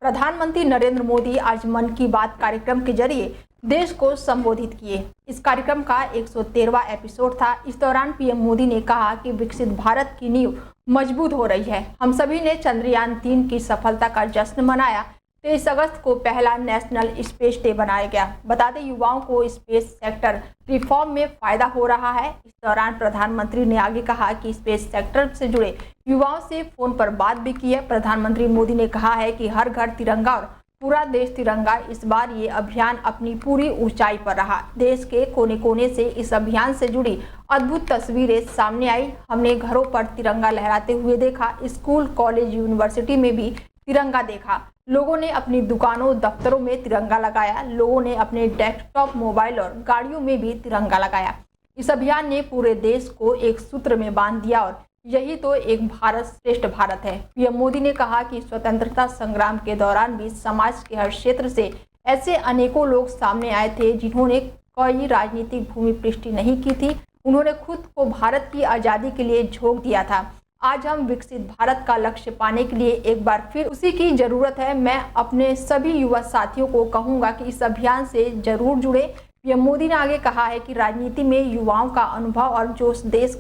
प्रधानमंत्री नरेंद्र मोदी आज मन की बात कार्यक्रम के जरिए देश को संबोधित किए। इस कार्यक्रम का 113वां एपिसोड था। इस दौरान पीएम मोदी ने कहा कि विकसित भारत की नींव मजबूत हो रही है। हम सभी ने चंद्रयान 3 की सफलता का जश्न मनाया। 23 अगस्त को पहला नेशनल स्पेस डे बनाया गया। बता दें, युवाओं को स्पेस सेक्टर रिफॉर्म में फायदा हो रहा है। इस दौरान प्रधानमंत्री ने आगे कहा कि स्पेस सेक्टर से जुड़े युवाओं से फोन पर बात भी की है। प्रधानमंत्री मोदी ने कहा है कि हर घर तिरंगा और पूरा देश तिरंगा। इस बार ये अभियान अपनी पूरी ऊंचाई पर रहा। देश के कोने कोने से इस अभियान से जुड़ी अद्भुत तस्वीरें सामने आई। हमने घरों पर तिरंगा लहराते हुए देखा, स्कूल, कॉलेज, यूनिवर्सिटी में भी तिरंगा देखा। लोगों ने अपनी दुकानों, दफ्तरों में तिरंगा लगाया। लोगों ने अपने डेस्कटॉप, मोबाइल और गाड़ियों में भी तिरंगा लगाया। इस अभियान ने पूरे देश को एक सूत्र में बांध दिया और यही तो एक भारत श्रेष्ठ भारत है। पीएम मोदी ने कहा कि स्वतंत्रता संग्राम के दौरान भी समाज के हर क्षेत्र से ऐसे अनेकों लोग सामने आए थे जिन्होंने कोई राजनीतिक भूमि पृष्ठी नहीं की थी। उन्होंने खुद को भारत की आज़ादी के लिए झोंक दिया था। आज हम विकसित भारत का लक्ष्य पाने के लिए एक बार फिर उसी की जरूरत है। मैं अपने सभी युवा साथियों को कहूंगा कि इस अभियान से जरूर जुड़े। पीएम मोदी ने आगे कहा है कि राजनीति में युवाओं का अनुभव और जोश देश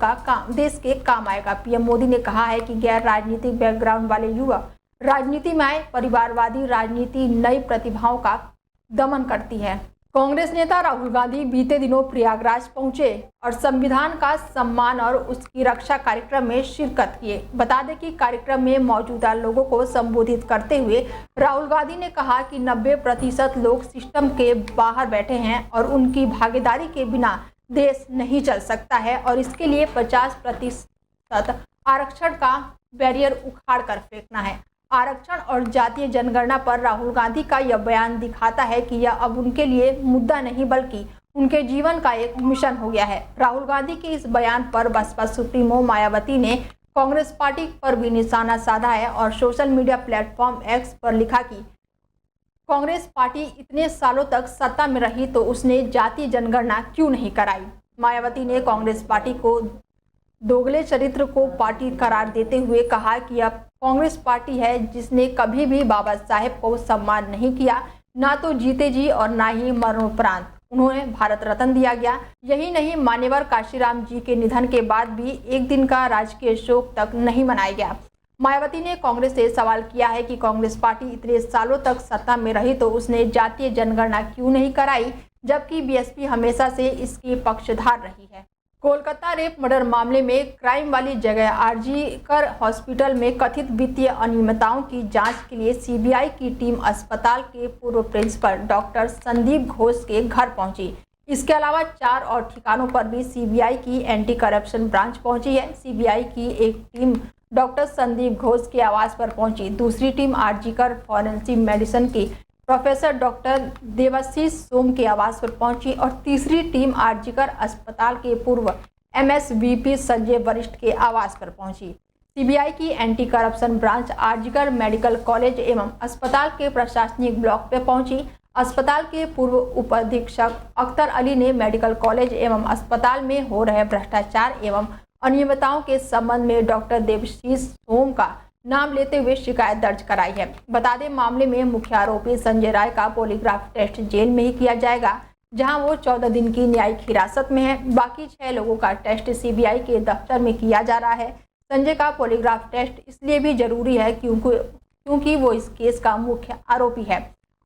के काम आएगा। पीएम मोदी ने कहा है कि गैर राजनीतिक बैकग्राउंड वाले युवा राजनीति में आए। परिवारवादी राजनीति नई प्रतिभाओं का दमन करती है। कांग्रेस नेता राहुल गांधी बीते दिनों प्रयागराज पहुंचे और संविधान का सम्मान और उसकी रक्षा कार्यक्रम में शिरकत किए। बता दें कि कार्यक्रम में मौजूदा लोगों को संबोधित करते हुए राहुल गांधी ने कहा कि 90% लोग सिस्टम के बाहर बैठे हैं और उनकी भागीदारी के बिना देश नहीं चल सकता है और इसके लिए 50% आरक्षण का बैरियर उखाड़ कर फेंकना है। आरक्षण और जातीय जनगणना पर राहुल गांधी का यह बयान दिखाता है कि यह अब उनके लिए मुद्दा नहीं बल्कि उनके जीवन का एक मिशन हो गया है। राहुल गांधी के इस बयान पर बसपा सुप्रीमो मायावती ने कांग्रेस पार्टी पर भी निशाना साधा है और सोशल मीडिया प्लेटफॉर्म एक्स पर लिखा कि कांग्रेस पार्टी इतने सालों तक सत्ता में रही तो उसने जातीय जनगणना क्यों नहीं कराई। मायावती ने कांग्रेस पार्टी को दोगले चरित्र को पार्टी करार देते हुए कहा कि अब कांग्रेस पार्टी है जिसने कभी भी बाबा साहेब को सम्मान नहीं किया, ना तो जीते जी और ना ही मरणोपरांत उन्होंने भारत रत्न दिया गया। यही नहीं, मान्यवर काशीराम जी के निधन के बाद भी एक दिन का राजकीय शोक तक नहीं मनाया गया। मायावती ने कांग्रेस से सवाल किया है कि कांग्रेस पार्टी इतने सालों तक सत्ता में रही तो उसने जातीय जनगणना क्यों नहीं कराई, जबकि बीएसपी हमेशा से इसकी पक्षधार रही है। कोलकाता रेप मर्डर मामले में क्राइम वाली जगह आरजीकर हॉस्पिटल में कथित वित्तीय अनियमितताओं की जांच के लिए सीबीआई की टीम अस्पताल के पूर्व प्रिंसिपल डॉक्टर संदीप घोष के घर पहुंची। इसके अलावा 4 और ठिकानों पर भी सीबीआई की एंटी करप्शन ब्रांच पहुंची है। सीबीआई की एक टीम डॉक्टर संदीप घोष के आवास पर पहुंची, दूसरी टीम आरजीकर फॉरेंसिक मेडिसिन की प्रोफेसर डॉक्टर देवाशीष सोम के आवास पर पहुंची और तीसरी टीम आरजीकर अस्पताल के पूर्व एमएसवीपी संजय वरिष्ठ के आवास पर पहुंची। सीबीआई की anti corruption branch RG Kar medical college एवं अस्पताल के प्रशासनिक ब्लॉक पे पहुंची। अस्पताल के पूर्व उपाधीक्षक अख्तर अली ने मेडिकल कॉलेज एवं अस्पताल में हो रहे भ्रष्टाचार एवं अनियमितताओं के संबंध में डॉक्टर देवाशीष सोम का नाम लेते हुए शिकायत दर्ज कराई है। बता दें, मामले में मुख्य आरोपी संजय राय का पॉलीग्राफ टेस्ट जेल में ही किया जाएगा, जहां वो 14 दिन की न्यायिक हिरासत में है। बाकी 6 लोगों का टेस्ट सीबीआई के दफ्तर में किया जा रहा है। संजय का पॉलीग्राफ टेस्ट इसलिए भी जरूरी है क्योंकि वो इस केस का मुख्य आरोपी है।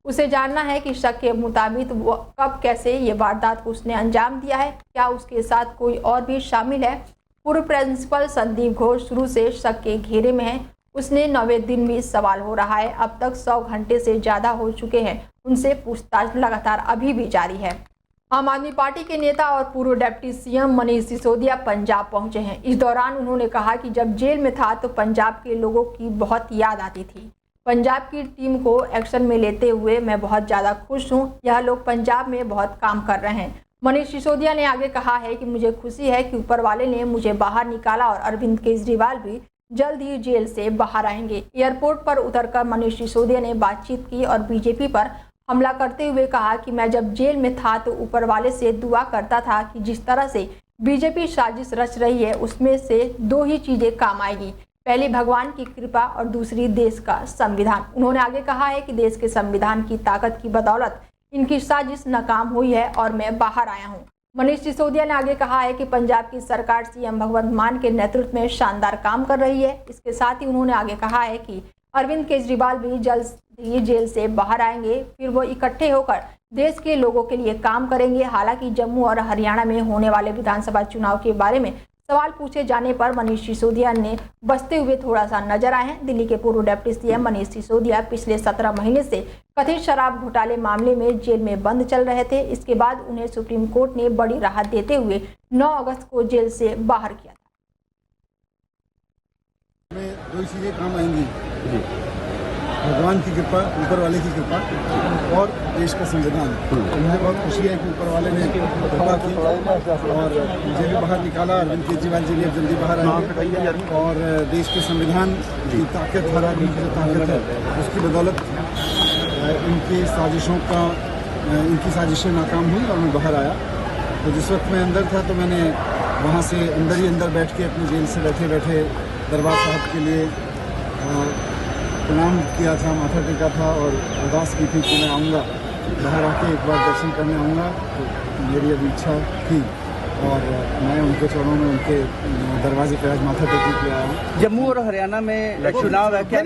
उसे जानना है कि शक के मुताबिक वो कब कैसे ये वारदात को उसने अंजाम दिया है, क्या उसके साथ कोई और भी शामिल है। पूर्व प्रिंसिपल संदीप घोष शुरू से शक के घेरे में है। उसने 9वें दिन भी सवाल हो रहा है। अब तक 100 घंटे से ज़्यादा हो चुके हैं। उनसे पूछताछ लगातार अभी भी जारी है। आम आदमी पार्टी के नेता और पूर्व डिप्टी सीएम मनीष सिसोदिया पंजाब पहुंचे हैं। इस दौरान उन्होंने कहा कि जब जेल में था तो पंजाब के लोगों की बहुत याद आती थी। पंजाब की टीम को एक्शन में लेते हुए मैं बहुत ज़्यादा खुश हूँ। यह लोग पंजाब में बहुत काम कर रहे हैं। मनीष सिसोदिया ने आगे कहा है कि मुझे खुशी है कि ऊपर वाले ने मुझे बाहर निकाला और अरविंद केजरीवाल भी जल्द ही जेल से बाहर आएंगे। एयरपोर्ट पर उतरकर मनीष सिसोदिया ने बातचीत की और बीजेपी पर हमला करते हुए कहा कि मैं जब जेल में था तो ऊपर वाले से दुआ करता था कि जिस तरह से बीजेपी साजिश रच रही है उसमें से 2 ही चीज़ें काम आएगी, पहली भगवान की कृपा और दूसरी देश का संविधान। उन्होंने आगे कहा है कि देश के संविधान की ताकत की बदौलत इनकी साजिश नाकाम हुई है और मैं बाहर आया हूं। मनीष सिसोदिया ने आगे कहा है कि पंजाब की सरकार सीएम भगवंत मान के नेतृत्व में शानदार काम कर रही है। इसके साथ ही उन्होंने आगे कहा है कि अरविंद केजरीवाल भी जल्द ही जेल से बाहर आएंगे, फिर वो इकट्ठे होकर देश के लोगों के लिए काम करेंगे। हालांकि जम्मू और हरियाणा में होने वाले विधानसभा चुनाव के बारे में सवाल पूछे जाने पर मनीष सिसोदिया ने बचते हुए थोड़ा सा नजर आए हैं। दिल्ली के पूर्व डिप्टी सीएम मनीष सिसोदिया पिछले 17 महीने से कथित शराब घोटाले मामले में जेल में बंद चल रहे थे। इसके बाद उन्हें सुप्रीम कोर्ट ने बड़ी राहत देते हुए 9 अगस्त को जेल से बाहर किया था। दो चीजें काम आएंगी, भगवान की कृपा, ऊपर वाले की कृपा और देश का संविधान। मुझे बहुत खुशी है कि ऊपर वाले ने कृपा की और मुझे भी बाहर निकाला। अरविंद केजरीवाल जी भी अब जल्दी बाहर आएंगे और देश के संविधान की ताकत, हर आदमी की जो ताकत है उसकी बदौलत इनकी साजिशें नाकाम हुई और मैं बाहर आया। तो जिस वक्त मैं अंदर था तो मैंने वहाँ से अंदर ही अंदर बैठ के अपनी जेल से बैठे बैठे दरबार साहब के लिए प्रणाम किया था, माथा टेका था और अरदास की थी कि मैं आऊँगा, बाहर आके एक बार दर्शन करने आऊँगा। तो मेरी अभी इच्छा थी और मैं उनके चरणों में, उनके दरवाजे पे आज माथा टेकने के लिए आया हूँ। जम्मू और हरियाणा में चुनाव है क्या?